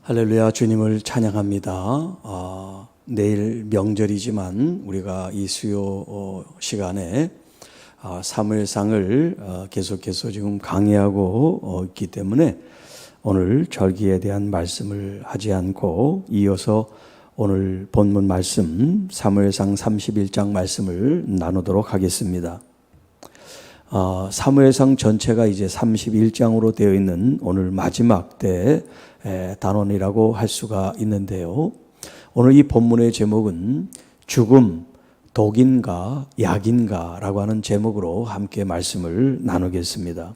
할렐루야, 주님을 찬양합니다. 내일 명절이지만 우리가 이 수요 시간에 사무엘상을 계속해서 지금 강의하고 있기 때문에 오늘 절기에 대한 말씀을 하지 않고 이어서 오늘 본문 말씀 사무엘상 31장 말씀을 나누도록 하겠습니다. 사무엘상 전체가 이제 31장으로 되어 있는 오늘 마지막 때 단원이라고 할 수가 있는데요. 오늘 이 본문의 제목은 죽음, 독인가, 약인가 라고 하는 제목으로 함께 말씀을 나누겠습니다.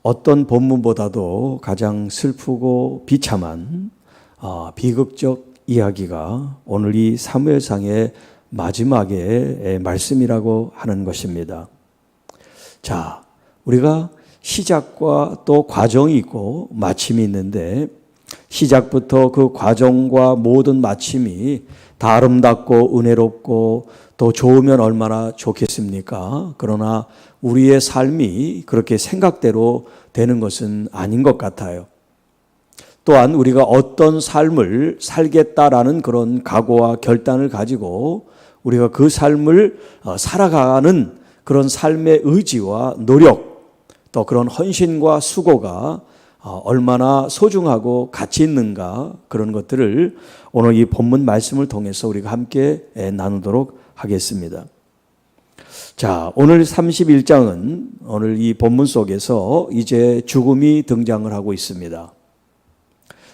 어떤 본문보다도 가장 슬프고 비참한 비극적 이야기가 오늘 이 사무엘상의 마지막의 말씀이라고 하는 것입니다. 자, 우리가 시작과 또 과정이 있고 마침이 있는데 시작부터 그 과정과 모든 마침이 다 아름답고 은혜롭고 또 좋으면 얼마나 좋겠습니까? 그러나 우리의 삶이 그렇게 생각대로 되는 것은 아닌 것 같아요. 또한 우리가 어떤 삶을 살겠다라는 그런 각오와 결단을 가지고 우리가 그 삶을 살아가는 그런 삶의 의지와 노력 또 그런 헌신과 수고가 얼마나 소중하고 가치 있는가 그런 것들을 오늘 이 본문 말씀을 통해서 우리가 함께 나누도록 하겠습니다. 자, 오늘 31장은 오늘 이 본문 속에서 이제 죽음이 등장을 하고 있습니다.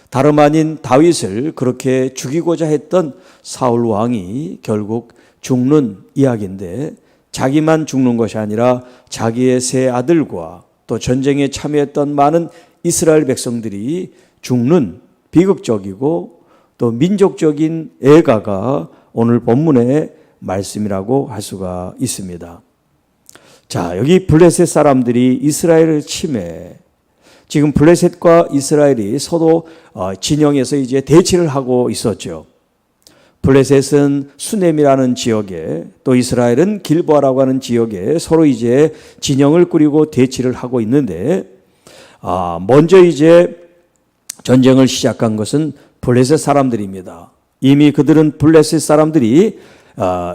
다름 아닌 다윗을 그렇게 죽이고자 했던 사울 왕이 결국 죽는 이야기인데 자기만 죽는 것이 아니라 자기의 세 아들과 또 전쟁에 참여했던 많은 이스라엘 백성들이 죽는 비극적이고 또 민족적인 애가가 오늘 본문의 말씀이라고 할 수가 있습니다. 자, 여기 블레셋 사람들이 이스라엘을 침해, 지금 블레셋과 이스라엘이 서로 진영에서 이제 대치를 하고 있었죠. 블레셋은 수넴이라는 지역에 또 이스라엘은 길보아라고 하는 지역에 서로 이제 진영을 꾸리고 대치를 하고 있는데 먼저 이제 전쟁을 시작한 것은 블레셋 사람들입니다. 이미 그들은 블레셋 사람들이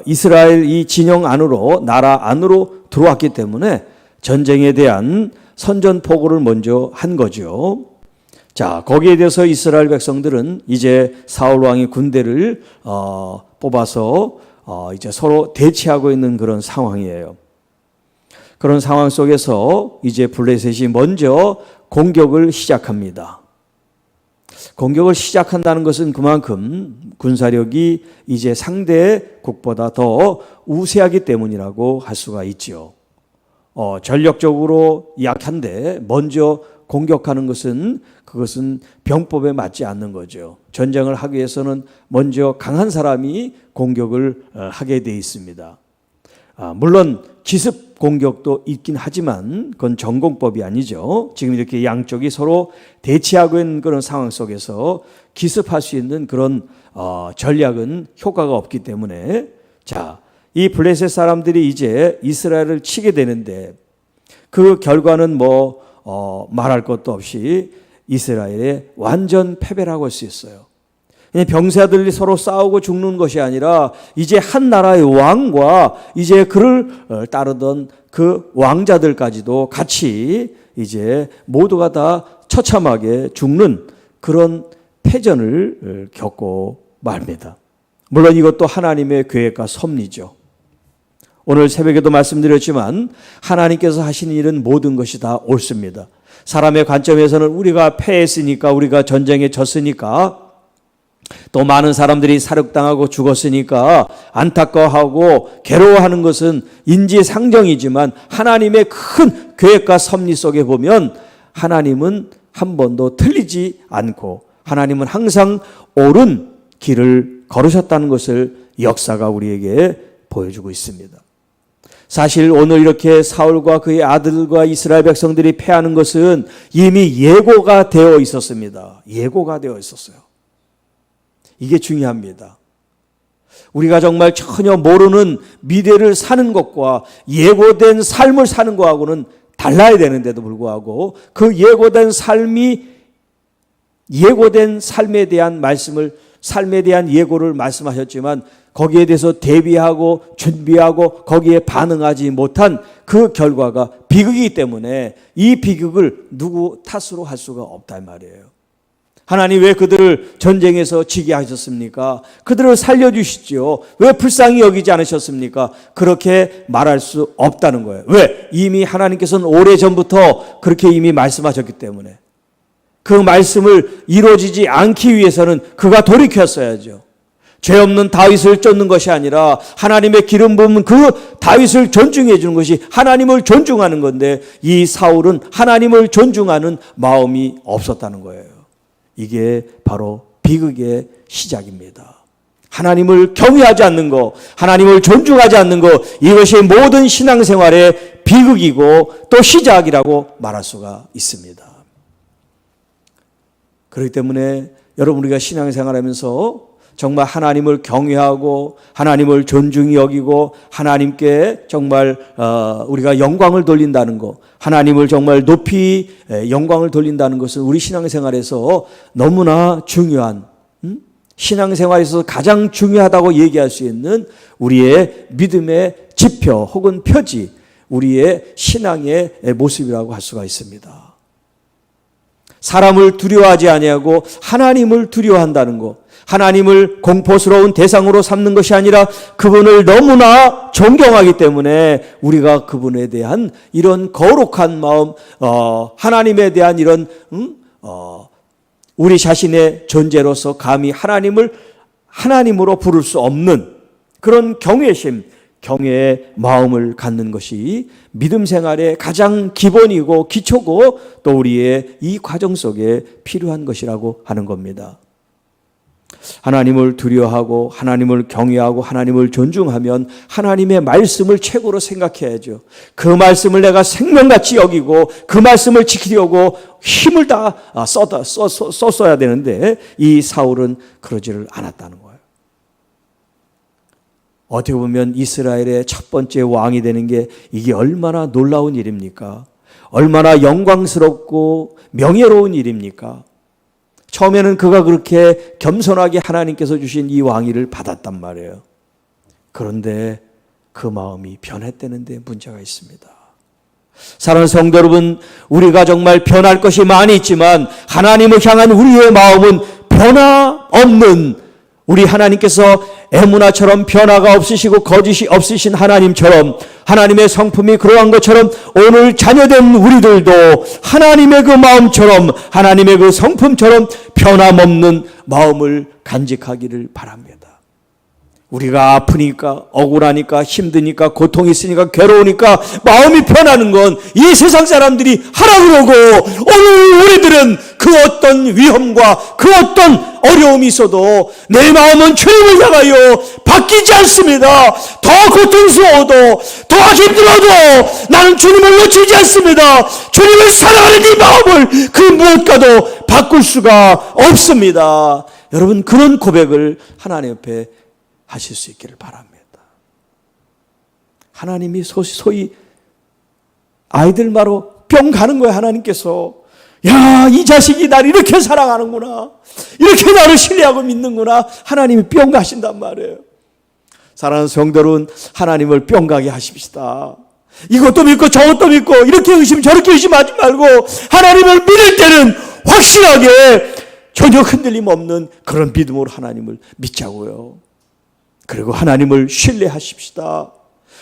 이스라엘 이 진영 안으로 나라 안으로 들어왔기 때문에 전쟁에 대한 선전포고를 먼저 한 거죠. 자, 거기에 대해서 이스라엘 백성들은 이제 사울 왕이 군대를 뽑아서 이제 서로 대치하고 있는 그런 상황이에요. 그런 상황 속에서 이제 블레셋이 먼저 공격을 시작합니다. 공격을 시작한다는 것은 그만큼 군사력이 이제 상대국보다 더 우세하기 때문이라고 할 수가 있죠. 전력적으로 약한데 먼저 공격하는 것은 그것은 병법에 맞지 않는 거죠. 전쟁을 하기 위해서는 먼저 강한 사람이 공격을 하게 돼 있습니다. 물론 기습 공격도 있긴 하지만 그건 전공법이 아니죠. 지금 이렇게 양쪽이 서로 대치하고 있는 그런 상황 속에서 기습할 수 있는 그런 전략은 효과가 없기 때문에 자, 이 블레셋 사람들이 이제 이스라엘을 치게 되는데 그 결과는 말할 것도 없이 이스라엘의 완전 패배라고 할 수 있어요. 병사들이 서로 싸우고 죽는 것이 아니라 이제 한 나라의 왕과 이제 그를 따르던 그 왕자들까지도 같이 이제 모두가 다 처참하게 죽는 그런 패전을 겪고 말입니다. 물론 이것도 하나님의 계획과 섭리죠. 오늘 새벽에도 말씀드렸지만 하나님께서 하신 일은 모든 것이 다 옳습니다. 사람의 관점에서는 우리가 패했으니까, 우리가 전쟁에 졌으니까, 또 많은 사람들이 사륙당하고 죽었으니까 안타까워하고 괴로워하는 것은 인지상정이지만 하나님의 큰 계획과 섭리 속에 보면 하나님은 한 번도 틀리지 않고 하나님은 항상 옳은 길을 걸으셨다는 것을 역사가 우리에게 보여주고 있습니다. 사실 오늘 이렇게 사울과 그의 아들과 이스라엘 백성들이 패하는 것은 이미 예고가 되어 있었습니다. 예고가 되어 있었어요. 이게 중요합니다. 우리가 정말 전혀 모르는 미래를 사는 것과 예고된 삶을 사는 것하고는 달라야 되는데도 불구하고 그 예고된 삶이 예고된 삶에 대한 말씀을, 삶에 대한 예고를 말씀하셨지만 거기에 대해서 대비하고 준비하고 거기에 반응하지 못한 그 결과가 비극이기 때문에 이 비극을 누구 탓으로 할 수가 없단 말이에요. 하나님 왜 그들을 전쟁에서 지게 하셨습니까? 그들을 살려주시지요. 왜 불쌍히 여기지 않으셨습니까? 그렇게 말할 수 없다는 거예요. 왜? 이미 하나님께서는 오래전부터 그렇게 이미 말씀하셨기 때문에. 그 말씀을 이루어지지 않기 위해서는 그가 돌이켰어야죠. 죄 없는 다윗을 쫓는 것이 아니라 하나님의 기름 부은 그 다윗을 존중해 주는 것이 하나님을 존중하는 건데, 이 사울은 하나님을 존중하는 마음이 없었다는 거예요. 이게 바로 비극의 시작입니다. 하나님을 경외하지 않는 것, 하나님을 존중하지 않는 것, 이것이 모든 신앙생활의 비극이고 또 시작이라고 말할 수가 있습니다. 그렇기 때문에 여러분, 우리가 신앙생활하면서 정말 하나님을 경외하고 하나님을 존중히 여기고 하나님께 정말 우리가 영광을 돌린다는 것, 하나님을 정말 높이 영광을 돌린다는 것은 우리 신앙생활에서 너무나 중요한, 신앙생활에서 가장 중요하다고 얘기할 수 있는 우리의 믿음의 지표 혹은 표지, 우리의 신앙의 모습이라고 할 수가 있습니다. 사람을 두려워하지 아니하고 하나님을 두려워한다는 것, 하나님을 공포스러운 대상으로 삼는 것이 아니라 그분을 너무나 존경하기 때문에 우리가 그분에 대한 이런 거룩한 마음, 하나님에 대한 이런 우리 자신의 존재로서 감히 하나님을 하나님으로 부를 수 없는 그런 경외심, 경외의 마음을 갖는 것이 믿음 생활의 가장 기본이고 기초고 또 우리의 이 과정 속에 필요한 것이라고 하는 겁니다. 하나님을 두려워하고 하나님을 경외하고 하나님을 존중하면 하나님의 말씀을 최고로 생각해야죠. 그 말씀을 내가 생명같이 여기고 그 말씀을 지키려고 힘을 다 썼어야 되는데 이 사울은 그러지를 않았다는 거예요. 어떻게 보면 이스라엘의 첫 번째 왕이 되는 게 이게 얼마나 놀라운 일입니까? 얼마나 영광스럽고 명예로운 일입니까? 처음에는 그가 그렇게 겸손하게 하나님께서 주신 이 왕위를 받았단 말이에요. 그런데 그 마음이 변했다는데 문제가 있습니다. 사랑하는 성도 여러분, 우리가 정말 변할 것이 많이 있지만 하나님을 향한 우리의 마음은 변화없는, 우리 하나님께서 에무나처럼 변화가 없으시고 거짓이 없으신 하나님처럼, 하나님의 성품이 그러한 것처럼 오늘 자녀된 우리들도 하나님의 그 마음처럼, 하나님의 그 성품처럼 변함없는 마음을 간직하기를 바랍니다. 우리가 아프니까, 억울하니까, 힘드니까, 고통이 있으니까, 괴로우니까 마음이 변하는 건 이 세상 사람들이 하라 그러고, 오늘 우리들은 그 어떤 위험과 그 어떤 어려움이 있어도 내 마음은 주님을 향하여 바뀌지 않습니다. 더 고통스러워도, 더 힘들어도 나는 주님을 놓치지 않습니다. 주님을 사랑하는 이 마음을 그 무엇과도 바꿀 수가 없습니다. 여러분, 그런 고백을 하나님 옆에 하실 수 있기를 바랍니다. 하나님이 소위 아이들 마로 뿅 가는 거예요. 하나님께서, 야, 이 자식이 나를 이렇게 사랑하는구나, 이렇게 나를 신뢰하고 믿는구나, 하나님이 뿅 가신단 말이에요. 사랑하는 성도 여러분, 하나님을 뿅 가게 하십시다. 이것도 믿고 저것도 믿고 이렇게 의심 저렇게 의심하지 말고 하나님을 믿을 때는 확실하게 전혀 흔들림 없는 그런 믿음으로 하나님을 믿자고요. 그리고 하나님을 신뢰하십시다.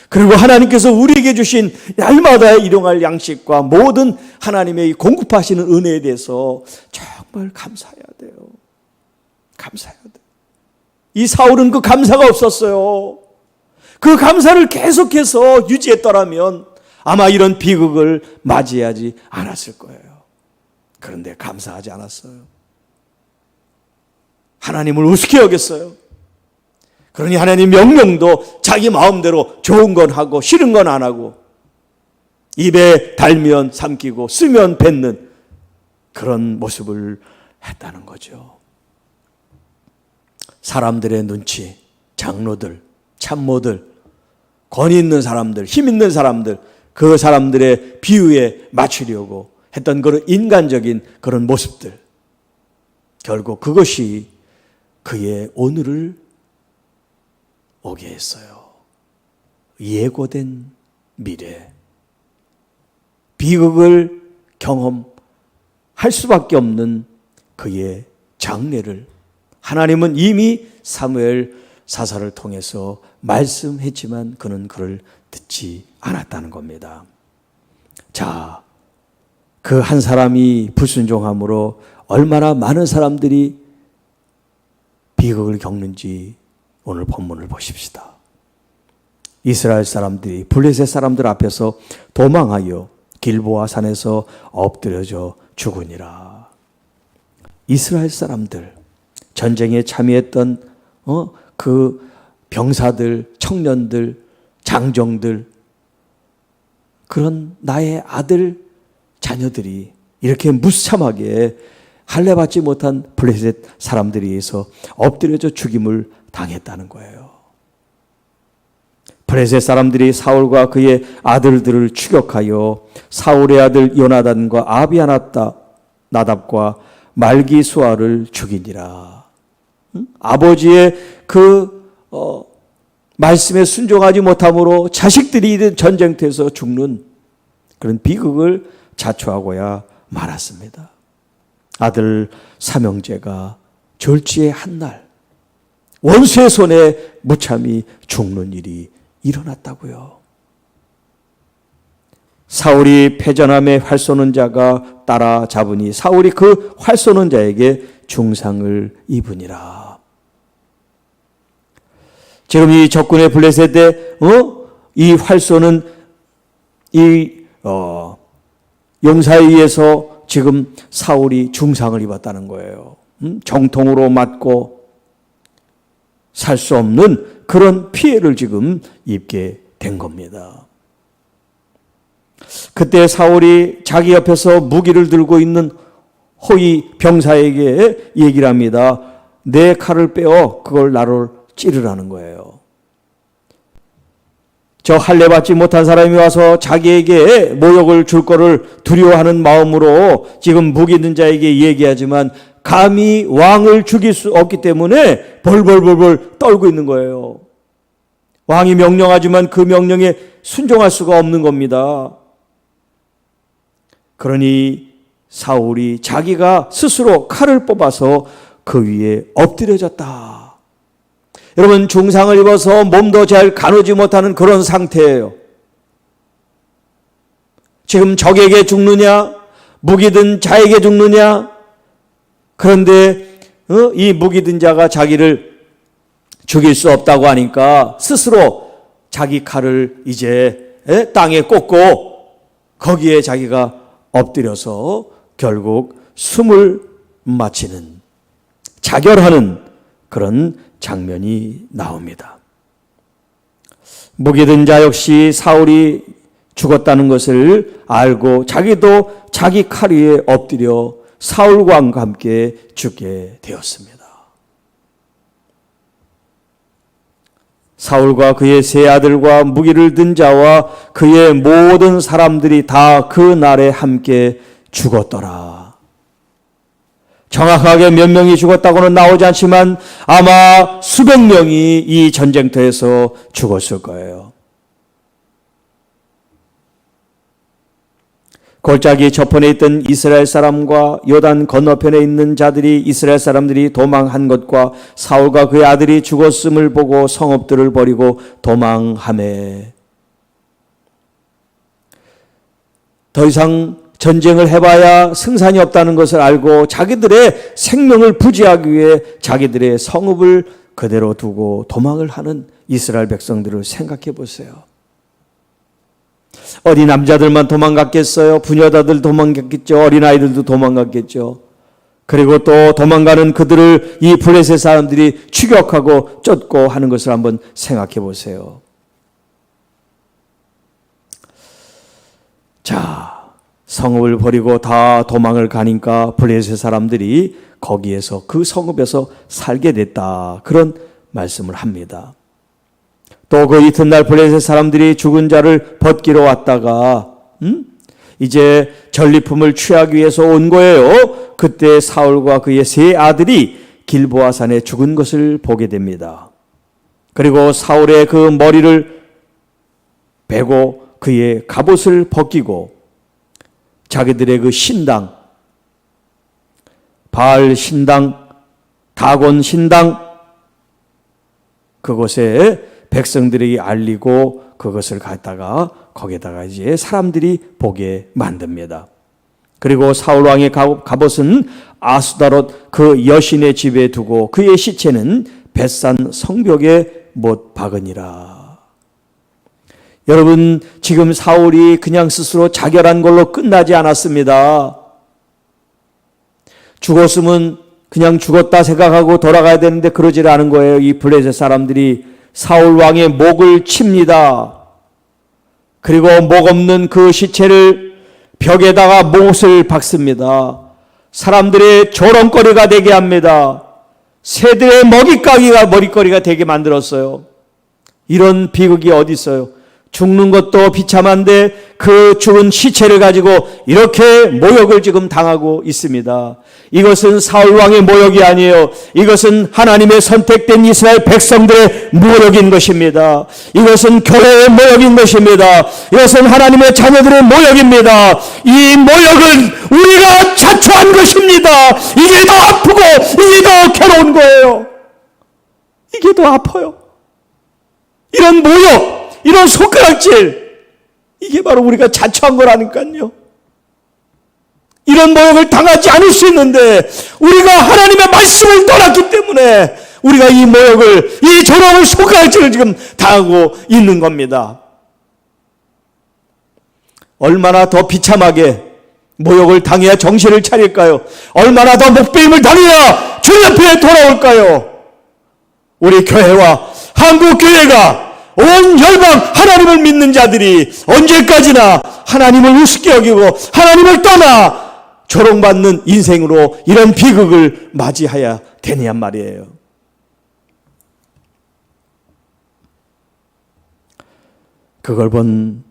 그리고 하나님께서 우리에게 주신 날마다 일용할 양식과 모든 하나님의 공급하시는 은혜에 대해서 정말 감사해야 돼요. 감사해야 돼요. 이 사울은 그 감사가 없었어요. 그 감사를 계속해서 유지했더라면 아마 이런 비극을 맞이하지 않았을 거예요. 그런데 감사하지 않았어요. 하나님을 우습게 여겼어요. 그러니 하나님 명령도 자기 마음대로 좋은 건 하고 싫은 건 안 하고 입에 달면 삼키고 쓰면 뱉는 그런 모습을 했다는 거죠. 사람들의 눈치, 장로들, 참모들, 권위 있는 사람들, 힘 있는 사람들, 그 사람들의 비유에 맞추려고 했던 그런 인간적인 그런 모습들, 결국 그것이 그의 오늘을 오게 했어요. 예고된 미래. 비극을 경험할 수밖에 없는 그의 장래를 하나님은 이미 사무엘 사사를 통해서 말씀했지만 그는 그를 듣지 않았다는 겁니다. 자, 그 한 사람이 불순종함으로 얼마나 많은 사람들이 비극을 겪는지 오늘 본문을 보십시다. 이스라엘 사람들이 블레셋 사람들 앞에서 도망하여 길보아 산에서 엎드려져 죽으니라. 이스라엘 사람들, 전쟁에 참여했던 그 병사들, 청년들, 장정들, 그런 나의 아들, 자녀들이 이렇게 무참하게 할례받지 못한 블레셋 사람들에 의해서 엎드려져 죽임을 당했다는 거예요. 블레셋 사람들이 사울과 그의 아들들을 추격하여 사울의 아들 요나단과 나답과 말기수아를 죽이니라. 아버지의 그 말씀에 순종하지 못함으로 자식들이 전쟁터에서 죽는 그런 비극을 자초하고야 말았습니다. 아들 삼형제가 절지의 한날 원수의 손에 무참히 죽는 일이 일어났다고요. 사울이 패전함에 활 쏘는 자가 따라잡으니 사울이 그 활 쏘는 자에게 중상을 입으니라. 지금 이 적군의 블레셋에 이 활 쏘는 이 용사에 의해서 지금 사울이 중상을 입었다는 거예요. 정통으로 맞고 살 수 없는 그런 피해를 지금 입게 된 겁니다. 그때 사울이 자기 옆에서 무기를 들고 있는 호위 병사에게 얘기를 합니다. 내 칼을 빼어 그걸 나를 찌르라는 거예요. 저 할례받지 못한 사람이 와서 자기에게 모욕을 줄 거를 두려워하는 마음으로 지금 무기 든 자에게 얘기하지만 감히 왕을 죽일 수 없기 때문에 벌벌벌벌 떨고 있는 거예요. 왕이 명령하지만 그 명령에 순종할 수가 없는 겁니다. 그러니 사울이 자기가 스스로 칼을 뽑아서 그 위에 엎드려졌다. 여러분, 중상을 입어서 몸도 잘 가누지 못하는 그런 상태예요. 지금 적에게 죽느냐, 무기든 자에게 죽느냐. 그런데 이 무기든 자가 자기를 죽일 수 없다고 하니까 스스로 자기 칼을 이제 땅에 꽂고 거기에 자기가 엎드려서 결국 숨을 마치는, 자결하는 그런 장면이 나옵니다. 무기든 자 역시 사울이 죽었다는 것을 알고 자기도 자기 칼 위에 엎드려 사울 왕과 함께 죽게 되었습니다. 사울과 그의 세 아들과 무기를 든 자와 그의 모든 사람들이 다 그 날에 함께 죽었더라. 정확하게 몇 명이 죽었다고는 나오지 않지만 아마 수백 명이 이 전쟁터에서 죽었을 거예요. 골짜기 저편에 있던 이스라엘 사람과 요단 건너편에 있는 자들이 이스라엘 사람들이 도망한 것과 사울과 그의 아들이 죽었음을 보고 성읍들을 버리고 도망하매 더 이상 전쟁을 해봐야 승산이 없다는 것을 알고 자기들의 생명을 부지하기 위해 자기들의 성읍을 그대로 두고 도망을 하는 이스라엘 백성들을 생각해 보세요. 어디 남자들만 도망갔겠어요? 부녀자들 도망갔겠죠? 어린아이들도 도망갔겠죠? 그리고 또 도망가는 그들을 이 블레셋 사람들이 추격하고 쫓고 하는 것을 한번 생각해 보세요. 자, 성읍을 버리고 다 도망을 가니까 블레셋 사람들이 거기에서 그 성읍에서 살게 됐다. 그런 말씀을 합니다. 또 그 이튿날 블레셋 사람들이 죽은 자를 벗기러 왔다가 이제 전리품을 취하기 위해서 온 거예요. 그때 사울과 그의 세 아들이 길보아 산에 죽은 것을 보게 됩니다. 그리고 사울의 그 머리를 베고 그의 갑옷을 벗기고 자기들의 그 신당, 바알 신당, 다곤 신당, 그곳에 백성들에게 알리고 그것을 갖다가 거기에다가 이제 사람들이 보게 만듭니다. 그리고 사울 왕의 갑옷은 아수다롯 그 여신의 집에 두고 그의 시체는 벳산 성벽에 못 박으니라. 여러분, 지금 사울이 그냥 스스로 자결한 걸로 끝나지 않았습니다. 죽었으면 그냥 죽었다 생각하고 돌아가야 되는데 그러질 않은 거예요. 이 블레셋 사람들이 사울 왕의 목을 칩니다. 그리고 목 없는 그 시체를 벽에다가 못을 박습니다. 사람들의 조롱거리가 되게 합니다. 새들의 머리거리가 되게 만들었어요. 이런 비극이 어디 있어요? 죽는 것도 비참한데 그 죽은 시체를 가지고 이렇게 모욕을 지금 당하고 있습니다. 이것은 사울 왕의 모욕이 아니에요. 이것은 하나님의 선택된 이스라엘 백성들의 모욕인 것입니다. 이것은 교회의 모욕인 것입니다. 이것은 하나님의 자녀들의 모욕입니다. 이 모욕은 우리가 자초한 것입니다. 이게 더 아프고 이게 더 괴로운 거예요. 이게 더 아파요. 이런 모욕, 이런 손가락질, 이게 바로 우리가 자초한 거라니까요. 이런 모욕을 당하지 않을 수 있는데 우리가 하나님의 말씀을 떠났기 때문에 우리가 이 모욕을, 이 조롱을, 손가락질을 지금 당하고 있는 겁니다. 얼마나 더 비참하게 모욕을 당해야 정신을 차릴까요? 얼마나 더 목배임을 당해야 주님 앞에 돌아올까요? 우리 교회와 한국 교회가 온 열방 하나님을 믿는 자들이 언제까지나 하나님을 우습게 여기고 하나님을 떠나 조롱받는 인생으로 이런 비극을 맞이해야 되냔 말이에요. 그걸 본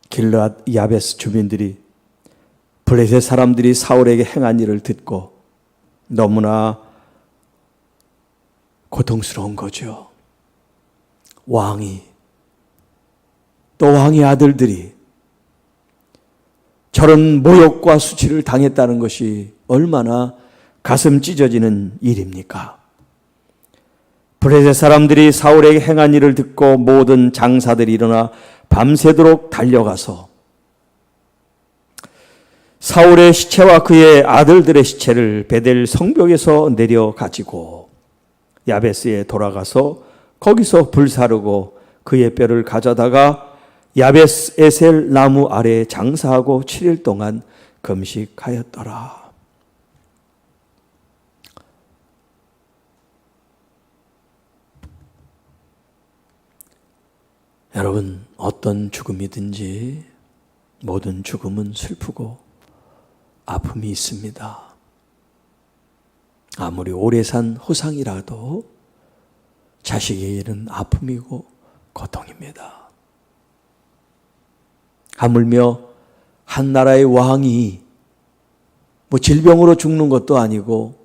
길르앗 야베스 주민들이 블레셋 사람들이 사울에게 행한 일을 듣고 너무나 고통스러운 거죠. 왕이, 또 왕의 아들들이 저런 모욕과 수치를 당했다는 것이 얼마나 가슴 찢어지는 일입니까? 블레셋 사람들이 사울에게 행한 일을 듣고 모든 장사들이 일어나 밤새도록 달려가서 사울의 시체와 그의 아들들의 시체를 베델 성벽에서 내려가지고 야베스에 돌아가서 거기서 불사르고 그의 뼈를 가져다가 야베스 에셀 나무 아래에 장사하고 7일 동안 금식하였더라. 여러분, 어떤 죽음이든지 모든 죽음은 슬프고 아픔이 있습니다. 아무리 오래 산 호상이라도 자식에게는 아픔이고 고통입니다. 하물며 한 나라의 왕이 질병으로 죽는 것도 아니고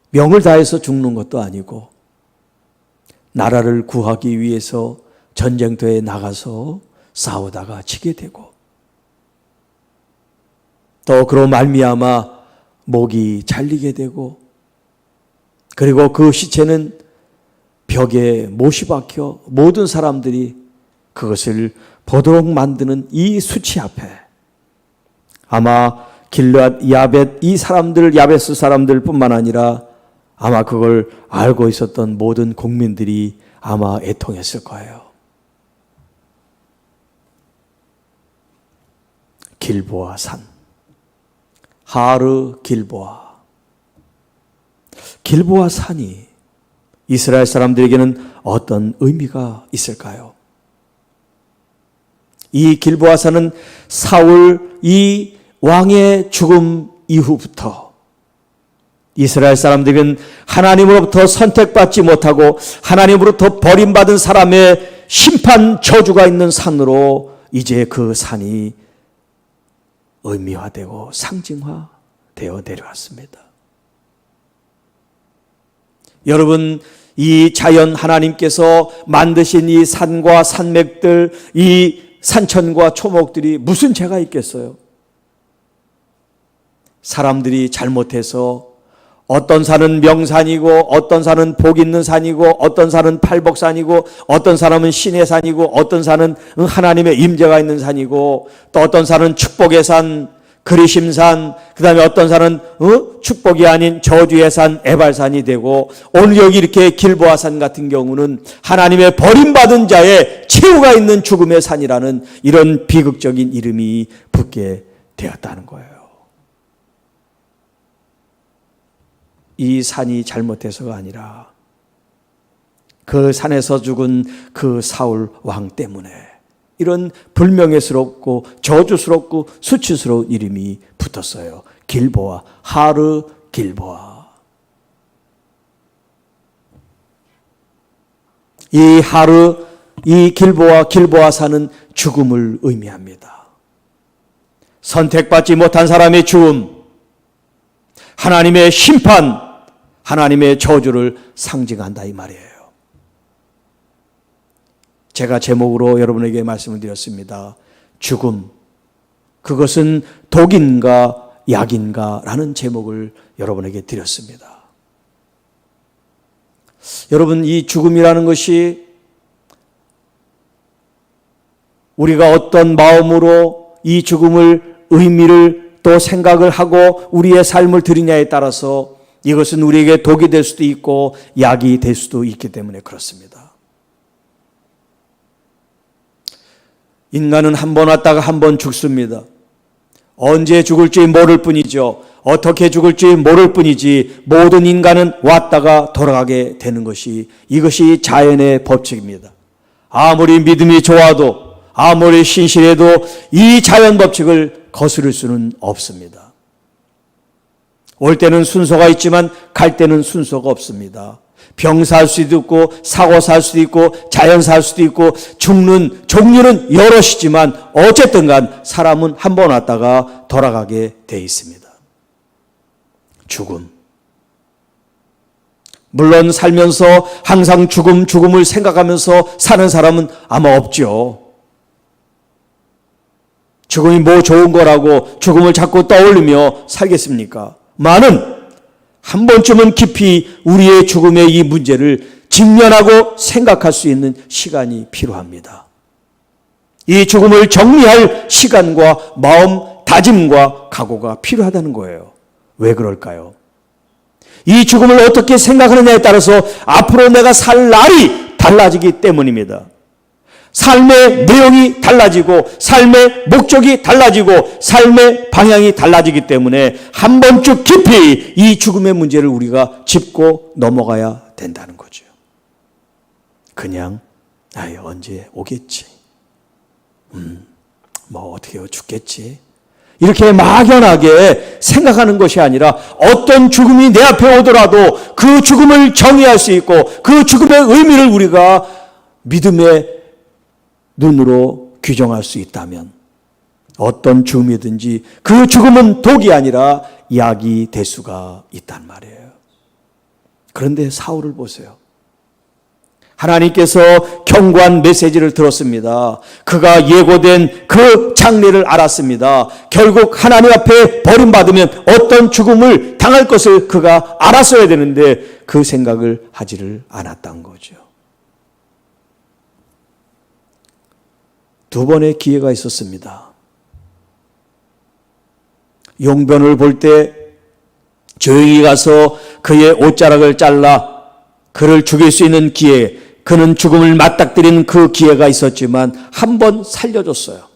명을 다해서 죽는 것도 아니고 나라를 구하기 위해서 전쟁터에 나가서 싸우다가 지게 되고 또 그로 말미암아 목이 잘리게 되고 그리고 그 시체는 벽에 못이 박혀 모든 사람들이 그것을 보도록 만드는 이 수치 앞에 아마 길르앗 야벳 이 사람들 야베스 사람들 뿐만 아니라 아마 그걸 알고 있었던 모든 국민들이 아마 애통했을 거예요. 길보아 산, 하르 길보아. 길보아 산이 이스라엘 사람들에게는 어떤 의미가 있을까요? 이 길보아 산은 사울 이 왕의 죽음 이후부터 이스라엘 사람들은 하나님으로부터 선택받지 못하고 하나님으로부터 버림받은 사람의 심판 저주가 있는 산으로 이제 그 산이 의미화되고 상징화되어 내려왔습니다. 여러분, 이 자연 하나님께서 만드신 이 산과 산맥들, 이 산천과 초목들이 무슨 죄가 있겠어요? 사람들이 잘못해서 어떤 산은 명산이고 어떤 산은 복 있는 산이고 어떤 산은 팔복산이고 어떤 사람은 신의 산이고 어떤 산은 하나님의 임재가 있는 산이고 또 어떤 산은 축복의 산, 그리심산, 그 다음에 어떤 산은 축복이 아닌 저주의 산, 에발산이 되고, 오늘 여기 이렇게 길보아산 같은 경우는 하나님의 버림받은 자의 최후가 있는 죽음의 산이라는 이런 비극적인 이름이 붙게 되었다는 거예요. 이 산이 잘못해서가 아니라 그 산에서 죽은 그 사울 왕 때문에 이런 불명예스럽고 저주스럽고 수치스러운 이름이 붙었어요. 길보아, 하르 길보아. 이 하르, 이 길보아산은 죽음을 의미합니다. 선택받지 못한 사람의 죽음, 하나님의 심판, 하나님의 저주를 상징한다 이 말이에요. 제가 제목으로 여러분에게 말씀을 드렸습니다. 죽음, 그것은 독인가 약인가 라는 제목을 여러분에게 드렸습니다. 여러분, 이 죽음이라는 것이 우리가 어떤 마음으로 이 죽음을 의미를 또 생각을 하고 우리의 삶을 드리냐에 따라서 이것은 우리에게 독이 될 수도 있고 약이 될 수도 있기 때문에 그렇습니다. 인간은 한 번 왔다가 한 번 죽습니다. 언제 죽을지 모를 뿐이죠. 어떻게 죽을지 모를 뿐이지 모든 인간은 왔다가 돌아가게 되는 것이, 이것이 자연의 법칙입니다. 아무리 믿음이 좋아도 아무리 신실해도 이 자연 법칙을 거스를 수는 없습니다. 올 때는 순서가 있지만 갈 때는 순서가 없습니다. 병 살 수도 있고 사고 살 수도 있고 자연 살 수도 있고 죽는 종류는 여럿이지만 어쨌든 간 사람은 한 번 왔다가 돌아가게 돼 있습니다. 죽음. 물론 살면서 항상 죽음을 생각하면서 사는 사람은 아마 없죠. 죽음이 뭐 좋은 거라고 죽음을 자꾸 떠올리며 살겠습니까? 많은 한 번쯤은 깊이 우리의 죽음의 이 문제를 직면하고 생각할 수 있는 시간이 필요합니다. 이 죽음을 정리할 시간과 마음 다짐과 각오가 필요하다는 거예요. 왜 그럴까요? 이 죽음을 어떻게 생각하느냐에 따라서 앞으로 내가 살 날이 달라지기 때문입니다. 삶의 내용이 달라지고 삶의 목적이 달라지고 삶의 방향이 달라지기 때문에 한 번쯤 깊이 이 죽음의 문제를 우리가 짚고 넘어가야 된다는 거죠. 그냥 언제 오겠지, 뭐 어떻게 죽겠지, 이렇게 막연하게 생각하는 것이 아니라 어떤 죽음이 내 앞에 오더라도 그 죽음을 정의할 수 있고 그 죽음의 의미를 우리가 믿음의 눈으로 규정할 수 있다면 어떤 죽음이든지 그 죽음은 독이 아니라 약이 될 수가 있단 말이에요. 그런데 사울을 보세요. 하나님께서 경고한 메시지를 들었습니다. 그가 예고된 그 장례를 알았습니다. 결국 하나님 앞에 버림받으면 어떤 죽음을 당할 것을 그가 알았어야 되는데 그 생각을 하지를 않았던 거죠. 두 번의 기회가 있었습니다. 용변을 볼 때 조용히 가서 그의 옷자락을 잘라 그를 죽일 수 있는 기회, 그는 죽음을 맞닥뜨린 그 기회가 있었지만 한 번 살려줬어요.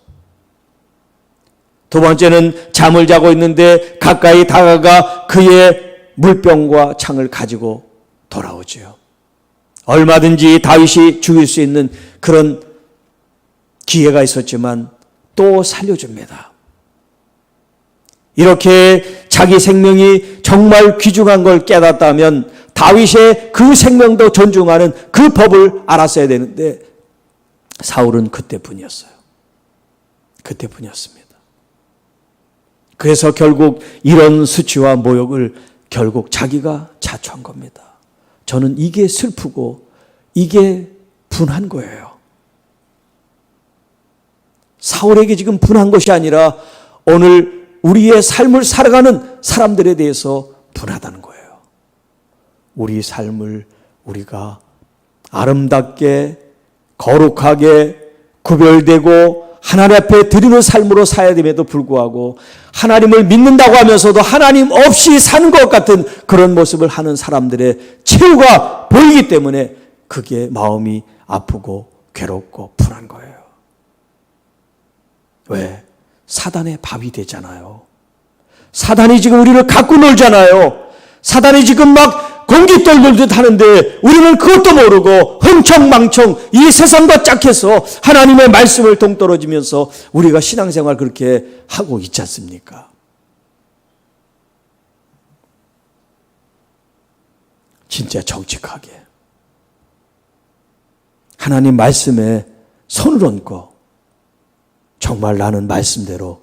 두 번째는 잠을 자고 있는데 가까이 다가가 그의 물병과 창을 가지고 돌아오죠. 얼마든지 다윗이 죽일 수 있는 그런 기회가 있었지만 또 살려줍니다. 이렇게 자기 생명이 정말 귀중한 걸 깨닫다면 다윗의 그 생명도 존중하는 그 법을 알았어야 되는데 사울은 그때뿐이었어요. 그때뿐이었습니다. 그래서 결국 이런 수치와 모욕을 결국 자기가 자초한 겁니다. 저는 이게 슬프고 이게 분한 거예요. 사울에게 지금 분한 것이 아니라 오늘 우리의 삶을 살아가는 사람들에 대해서 분하다는 거예요. 우리 삶을 우리가 아름답게 거룩하게 구별되고 하나님 앞에 드리는 삶으로 살아야 됨에도 불구하고 하나님을 믿는다고 하면서도 하나님 없이 사는 것 같은 그런 모습을 하는 사람들의 최후가 보이기 때문에 그게 마음이 아프고 괴롭고 불안 거예요. 왜? 사단의 밥이 되잖아요. 사단이 지금 우리를 갖고 놀잖아요. 사단이 지금 막 공기 떨돌듯 하는데 우리는 그것도 모르고 흥청망청 이 세상과 짝해서 하나님의 말씀을 동떨어지면서 우리가 신앙생활 그렇게 하고 있지 않습니까? 진짜 정직하게 하나님 말씀에 손을 얹고 정말 나는 말씀대로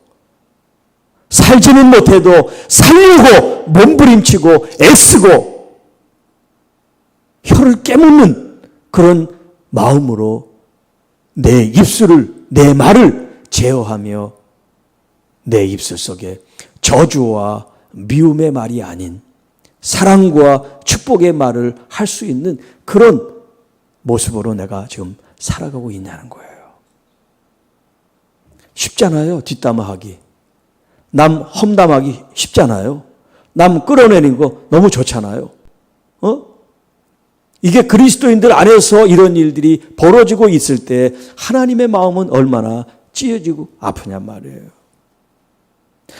살지는 못해도 살려고 몸부림치고 애쓰고 혀를 깨묻는 그런 마음으로 내 입술을, 내 말을 제어하며 내 입술 속에 저주와 미움의 말이 아닌 사랑과 축복의 말을 할 수 있는 그런 모습으로 내가 지금 살아가고 있냐는 거예요. 쉽잖아요. 뒷담화하기. 남 험담하기 쉽잖아요. 남 끌어내는 거 너무 좋잖아요. 이게 그리스도인들 안에서 이런 일들이 벌어지고 있을 때 하나님의 마음은 얼마나 찢어지고 아프냔 말이에요.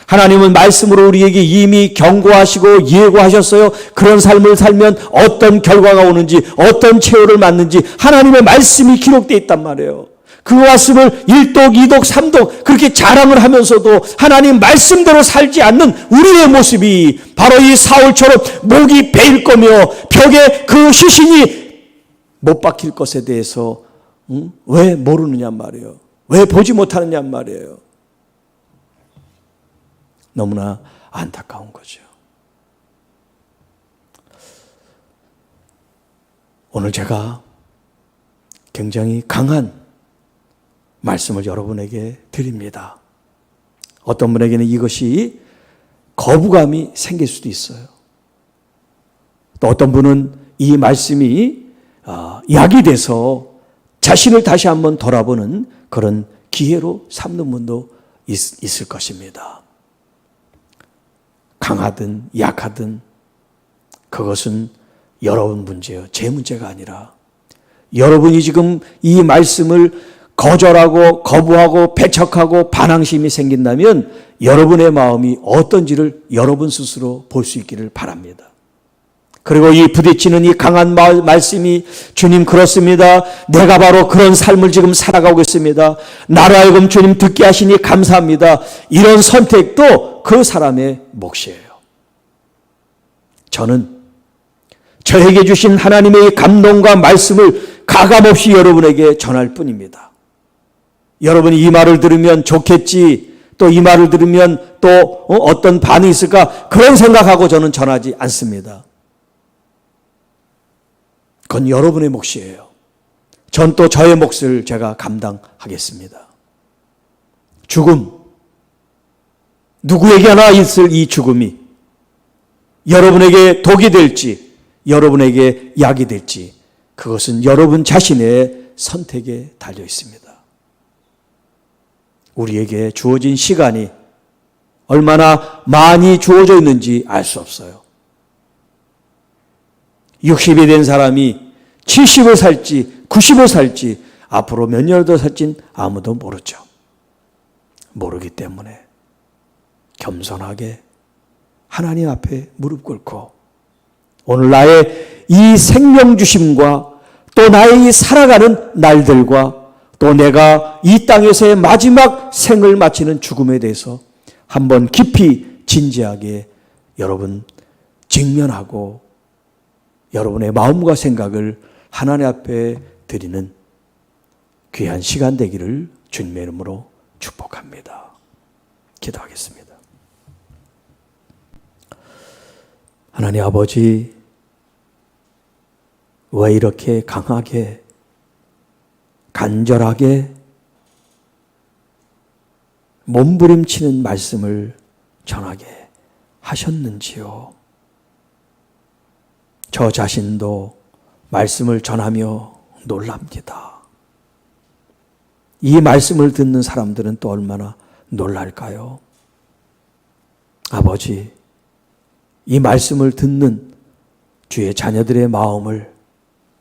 하나님은 말씀으로 우리에게 이미 경고하시고 예고하셨어요. 그런 삶을 살면 어떤 결과가 오는지 어떤 최후를 맞는지 하나님의 말씀이 기록되어 있단 말이에요. 그 말씀을 1독, 2독, 3독 그렇게 자랑을 하면서도 하나님 말씀대로 살지 않는 우리의 모습이 바로 이 사울처럼 목이 베일 거며 벽에 그 시신이 못 박힐 것에 대해서 왜 모르느냐 말이에요. 왜 보지 못하느냐 말이에요. 너무나 안타까운 거죠. 오늘 제가 굉장히 강한 말씀을 여러분에게 드립니다. 어떤 분에게는 이것이 거부감이 생길 수도 있어요. 또 어떤 분은 이 말씀이 약이 돼서 자신을 다시 한번 돌아보는 그런 기회로 삼는 분도 있을 것입니다. 강하든 약하든 그것은 여러분 문제예요. 제 문제가 아니라 여러분이 지금 이 말씀을 거절하고 거부하고 배척하고 반항심이 생긴다면 여러분의 마음이 어떤지를 여러분 스스로 볼 수 있기를 바랍니다. 그리고 이 부딪히는 이 강한 말씀이 주님 그렇습니다. 내가 바로 그런 삶을 지금 살아가고 있습니다. 나로 하여금 주님 듣게 하시니 감사합니다. 이런 선택도 그 사람의 몫이에요. 저는 저에게 주신 하나님의 감동과 말씀을 가감없이 여러분에게 전할 뿐입니다. 여러분이 이 말을 들으면 좋겠지, 또 이 말을 들으면 또 어떤 반응이 있을까 그런 생각하고 저는 전하지 않습니다. 그건 여러분의 몫이에요. 전 또 저의 몫을 제가 감당하겠습니다. 죽음, 누구에게나 있을 이 죽음이 여러분에게 독이 될지 여러분에게 약이 될지 그것은 여러분 자신의 선택에 달려 있습니다. 우리에게 주어진 시간이 얼마나 많이 주어져 있는지 알 수 없어요. 60이 된 사람이 70을 살지 90을 살지 앞으로 몇 년을 더 살진 아무도 모르죠. 모르기 때문에 겸손하게 하나님 앞에 무릎 꿇고 오늘 나의 이 생명 주심과 또 나의 이 살아가는 날들과 또 내가 이 땅에서의 마지막 생을 마치는 죽음에 대해서 한번 깊이 진지하게 여러분 직면하고 여러분의 마음과 생각을 하나님 앞에 드리는 귀한 시간 되기를 주님의 이름으로 축복합니다. 기도하겠습니다. 하나님 아버지, 왜 이렇게 강하게, 간절하게 몸부림치는 말씀을 전하게 하셨는지요? 저 자신도 말씀을 전하며 놀랍니다. 이 말씀을 듣는 사람들은 또 얼마나 놀랄까요? 아버지, 이 말씀을 듣는 주의 자녀들의 마음을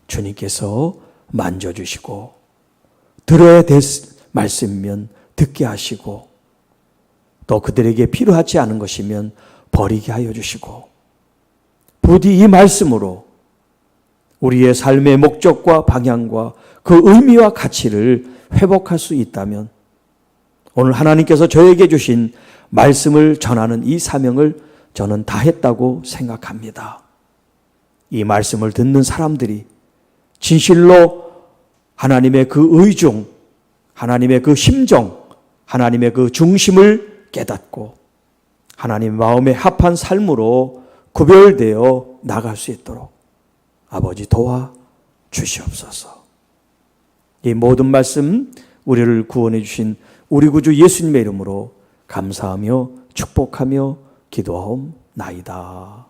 주님께서 만져주시고, 들어야 될 말씀이면 듣게 하시고, 또 그들에게 필요하지 않은 것이면 버리게 하여 주시고, 부디 이 말씀으로 우리의 삶의 목적과 방향과 그 의미와 가치를 회복할 수 있다면 오늘 하나님께서 저에게 주신 말씀을 전하는 이 사명을 저는 다 했다고 생각합니다. 이 말씀을 듣는 사람들이 진실로 하나님의 그 의중, 하나님의 그 심정, 하나님의 그 중심을 깨닫고 하나님 마음에 합한 삶으로 구별되어 나갈 수 있도록 아버지 도와 주시옵소서. 이 모든 말씀 우리를 구원해 주신 우리 구주 예수님의 이름으로 감사하며 축복하며 기도하옵나이다.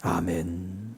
아멘.